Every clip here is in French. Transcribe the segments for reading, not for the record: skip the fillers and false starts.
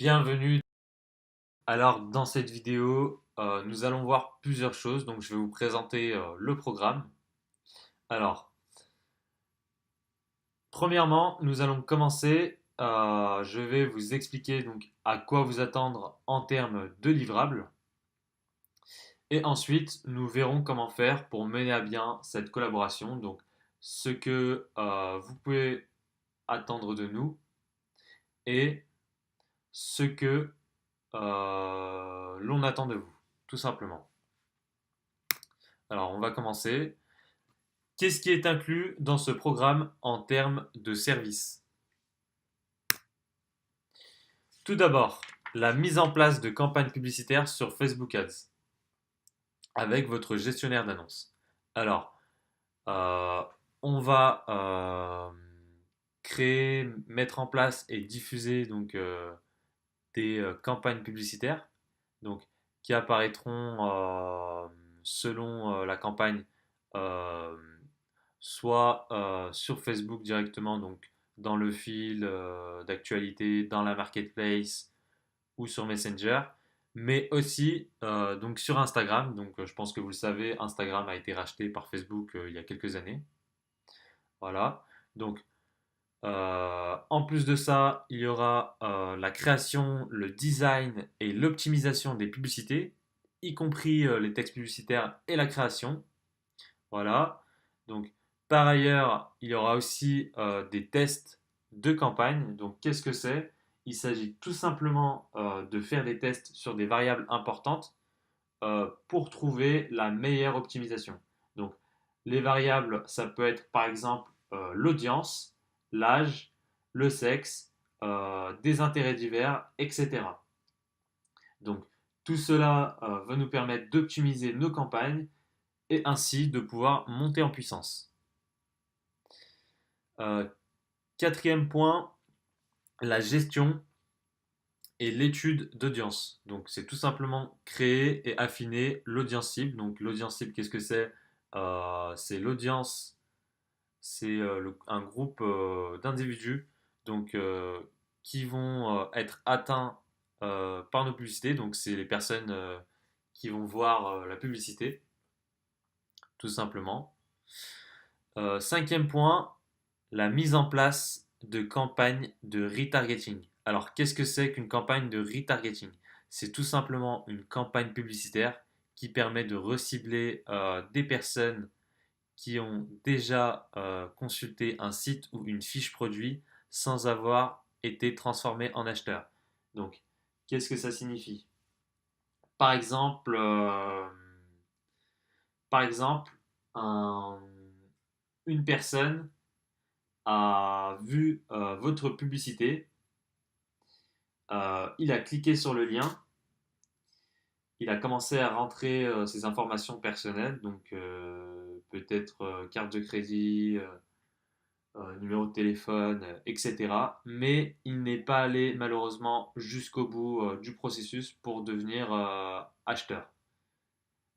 Bienvenue. Alors, dans cette vidéo, nous allons voir plusieurs choses. Donc, je vais vous présenter le programme. Alors, premièrement, nous allons commencer. Je vais vous expliquer donc à quoi vous attendre en termes de livrables. Et ensuite, nous verrons comment faire pour mener à bien cette collaboration. Donc, ce que vous pouvez attendre de nous et ce que l'on attend de vous, tout simplement. Alors, on va commencer. Qu'est-ce qui est inclus dans ce programme en termes de services? Tout d'abord, la mise en place de campagnes publicitaires sur Facebook Ads avec votre gestionnaire d'annonces. Alors, euh, on va créer, mettre en place et diffuser donc des campagnes publicitaires donc, qui apparaîtront selon la campagne euh, soit sur Facebook directement, donc dans le fil d'actualité, dans la marketplace ou sur Messenger, mais aussi donc sur Instagram. Donc je pense que vous le savez, Instagram a été racheté par Facebook il y a quelques années. Voilà. Donc en plus de ça, il y aura la création, le design et l'optimisation des publicités, y compris les textes publicitaires et la création. Voilà. Donc, par ailleurs, il y aura aussi des tests de campagne. Donc, qu'est-ce que c'est? Il s'agit tout simplement de faire des tests sur des variables importantes pour trouver la meilleure optimisation. Donc, les variables, ça peut être par exemple l'audience, l'âge, le sexe, des intérêts divers, etc. Donc, tout cela va nous permettre d'optimiser nos campagnes et ainsi de pouvoir monter en puissance. Euh, Quatrième point, la gestion et l'étude d'audience. Donc, c'est tout simplement créer et affiner l'audience cible. Donc, l'audience cible, qu'est-ce que c'est? C'est l'audience, c'est un groupe d'individus donc, qui vont être atteints par nos publicités. Donc, c'est les personnes qui vont voir la publicité, tout simplement. Cinquième point, la mise en place de campagnes de retargeting. Alors, qu'est-ce que c'est qu'une campagne de retargeting? C'est tout simplement une campagne publicitaire qui permet de recibler des personnes qui ont déjà consulté un site ou une fiche produit sans avoir été transformés en acheteurs. Donc, qu'est-ce que ça signifie? Par exemple, par exemple un- une personne a vu votre publicité, il a cliqué sur le lien, il a commencé à rentrer ses informations personnelles, donc peut-être carte de crédit, numéro de téléphone, etc. Mais il n'est pas allé malheureusement jusqu'au bout du processus pour devenir acheteur.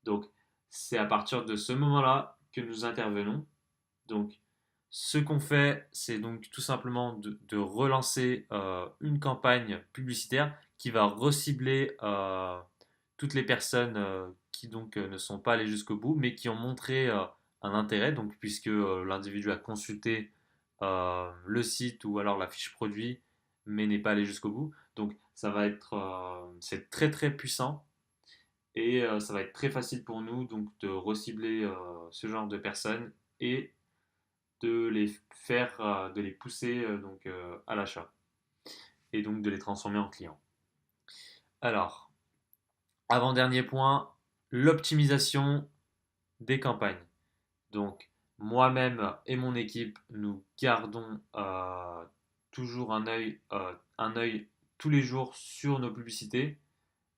Donc c'est à partir de ce moment-là que nous intervenons. Donc ce qu'on fait, c'est donc tout simplement de relancer une campagne publicitaire qui va recibler toutes les personnes qui donc ne sont pas allées jusqu'au bout, mais qui ont montré un intérêt, donc puisque l'individu a consulté le site ou alors la fiche produit, mais n'est pas allé jusqu'au bout. Donc ça va être, c'est très très puissant et ça va être très facile pour nous donc de recibler ce genre de personnes et de les faire, de les pousser donc à l'achat et donc de les transformer en clients. Alors, avant-dernier point, l'optimisation des campagnes. Donc, moi-même et mon équipe, nous gardons toujours un œil tous les jours sur nos publicités,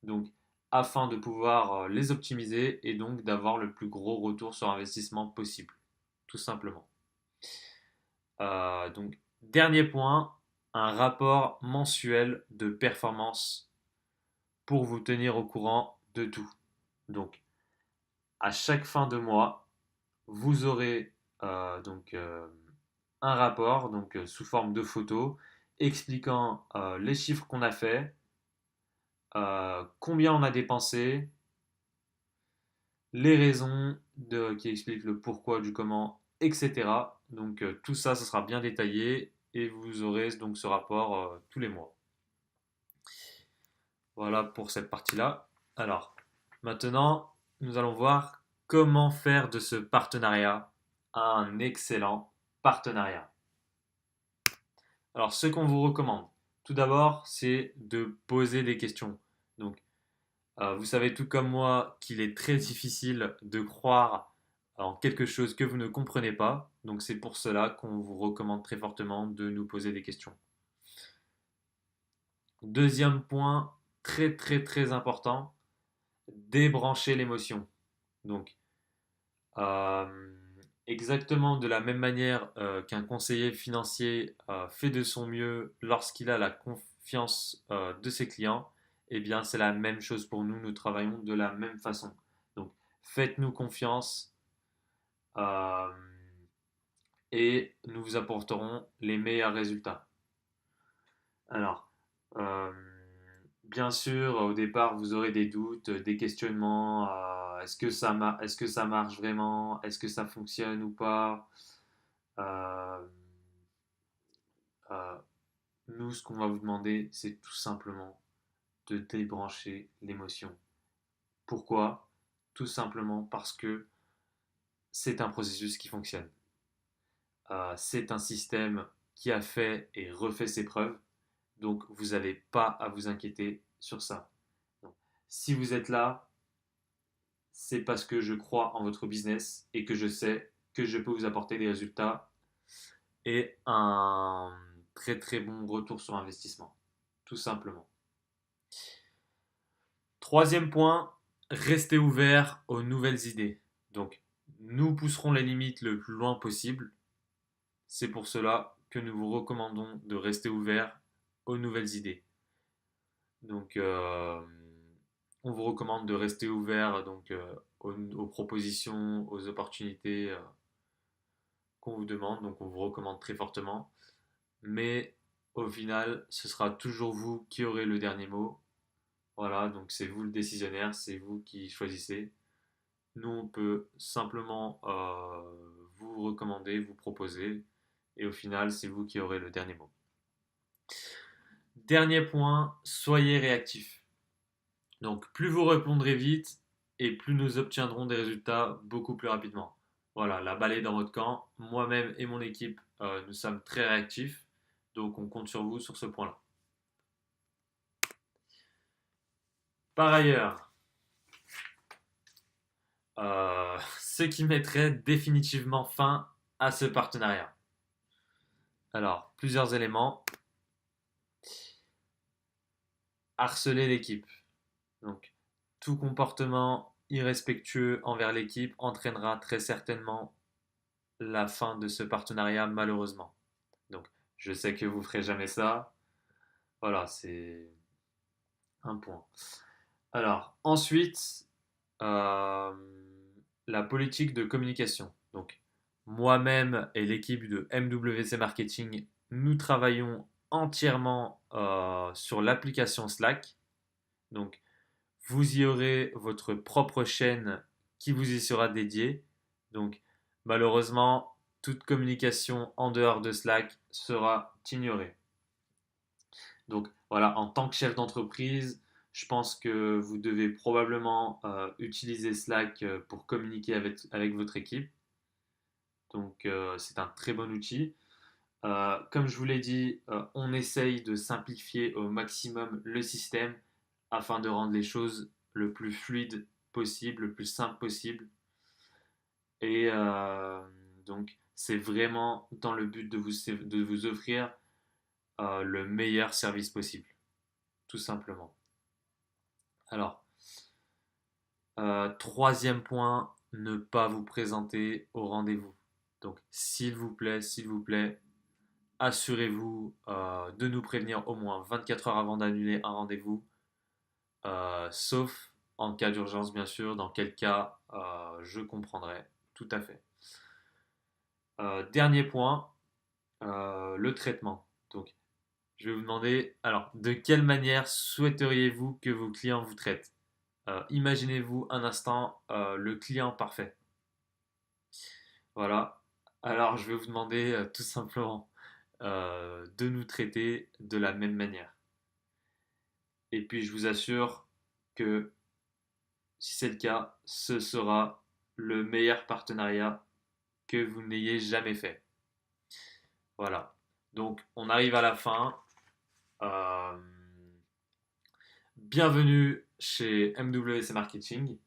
donc afin de pouvoir les optimiser et donc d'avoir le plus gros retour sur investissement possible, tout simplement. Donc, dernier point, un rapport mensuel de performance pour vous tenir au courant de tout. Donc, à chaque fin de mois, vous aurez donc un rapport donc sous forme de photo expliquant les chiffres qu'on a fait, combien on a dépensé, les raisons qui expliquent le pourquoi, du comment, etc. Donc tout ça, ce sera bien détaillé et vous aurez donc ce rapport tous les mois. Voilà pour cette partie-là. Alors, maintenant, nous allons voir comment faire de ce partenariat un excellent partenariat. Alors, ce qu'on vous recommande, tout d'abord, c'est de poser des questions. Donc, vous savez tout comme moi qu'il est très difficile de croire en quelque chose que vous ne comprenez pas. Donc, c'est pour cela qu'on vous recommande très fortement de nous poser des questions. Deuxième point, très très très important, débrancher l'émotion. Donc, euh, exactement de la même manière qu'un conseiller financier fait de son mieux lorsqu'il a la confiance de ses clients, eh bien, c'est la même chose pour nous. Nous travaillons de la même façon. Donc, faites-nous confiance euh, et nous vous apporterons les meilleurs résultats. Alors, euh, bien sûr, au départ, vous aurez des doutes, des questionnements. Est-ce que ça marche vraiment? Est-ce que ça fonctionne ou pas? Euh, euh, Nous, ce qu'on va vous demander, c'est tout simplement de débrancher l'émotion. Pourquoi? Tout simplement parce que c'est un processus qui fonctionne. C'est un système qui a fait et refait ses preuves. Donc, vous n'avez pas à vous inquiéter sur ça. Donc, si vous êtes là, c'est parce que je crois en votre business et que je sais que je peux vous apporter des résultats et un très très bon retour sur investissement. Tout simplement. Troisième point, restez ouvert aux nouvelles idées. Donc, nous pousserons les limites le plus loin possible. C'est pour cela que nous vous recommandons de rester ouvert aux nouvelles idées. Donc, on vous recommande de rester ouvert donc, aux propositions, aux opportunités qu'on vous demande. Donc, on vous recommande très fortement. Mais au final, ce sera toujours vous qui aurez le dernier mot. Voilà, donc c'est vous le décisionnaire, c'est vous qui choisissez. Nous, on peut simplement vous recommander, vous proposer, et au final, c'est vous qui aurez le dernier mot. Dernier point, soyez réactif. Donc, plus vous répondrez vite, et plus nous obtiendrons des résultats beaucoup plus rapidement. Voilà, la balle est dans votre camp. Moi-même et mon équipe, nous sommes très réactifs, donc on compte sur vous sur ce point-là. Par ailleurs, ce qui mettrait définitivement fin à ce partenariat. Alors, plusieurs éléments. Harceler l'équipe. Donc, tout comportement irrespectueux envers l'équipe entraînera très certainement la fin de ce partenariat, malheureusement. Donc, je sais que vous ne ferez jamais ça. Voilà, c'est un point. Alors, ensuite, euh, la politique de communication. Donc, moi-même et l'équipe de MWC Marketing, nous travaillons entièrement sur l'application Slack. Donc, vous y aurez votre propre chaîne qui vous y sera dédiée. Donc, malheureusement, toute communication en dehors de Slack sera ignorée. Donc, voilà, en tant que chef d'entreprise, je pense que vous devez probablement utiliser Slack pour communiquer avec votre équipe. Donc, c'est un très bon outil. Comme je vous l'ai dit, on essaye de simplifier au maximum le système afin de rendre les choses le plus fluide possible, le plus simple possible. Et donc, c'est vraiment dans le but de vous offrir le meilleur service possible, tout simplement. Alors, troisième point, ne pas vous présenter au rendez-vous. Donc, s'il vous plaît, assurez-vous de nous prévenir au moins 24 heures avant d'annuler un rendez-vous, sauf en cas d'urgence, bien sûr, dans quel cas je comprendrai tout à fait. Dernier point, le traitement. Donc, je vais vous demander, alors, de quelle manière souhaiteriez-vous que vos clients vous traitent? Imaginez-vous un instant le client parfait. Voilà. Alors, je vais vous demander tout simplement de nous traiter de la même manière. Et puis, je vous assure que si c'est le cas, ce sera le meilleur partenariat que vous n'ayez jamais fait. Voilà. Donc, on arrive à la fin. Euh, Bienvenue chez MWC Marketing.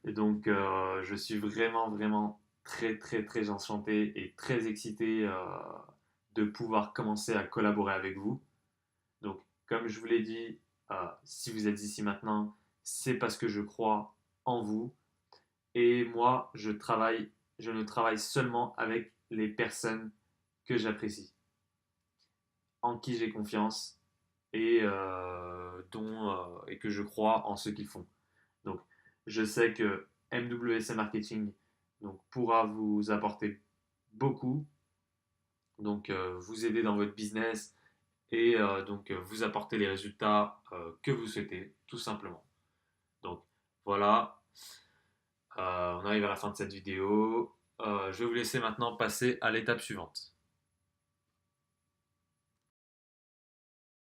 Et donc, je suis vraiment, vraiment très, très, très enchanté et très excité de pouvoir commencer à collaborer avec vous. Donc, comme je vous l'ai dit, si vous êtes ici maintenant, c'est parce que je crois en vous. Et moi, je ne travaille seulement avec les personnes que j'apprécie, en qui j'ai confiance et que je crois en ce qu'ils font. Donc, je sais que MWC Marketing donc, pourra vous apporter beaucoup, donc vous aider dans votre business et vous apporter les résultats que vous souhaitez, tout simplement. Donc, voilà, on arrive à la fin de cette vidéo. Je vais vous laisser maintenant passer à l'étape suivante.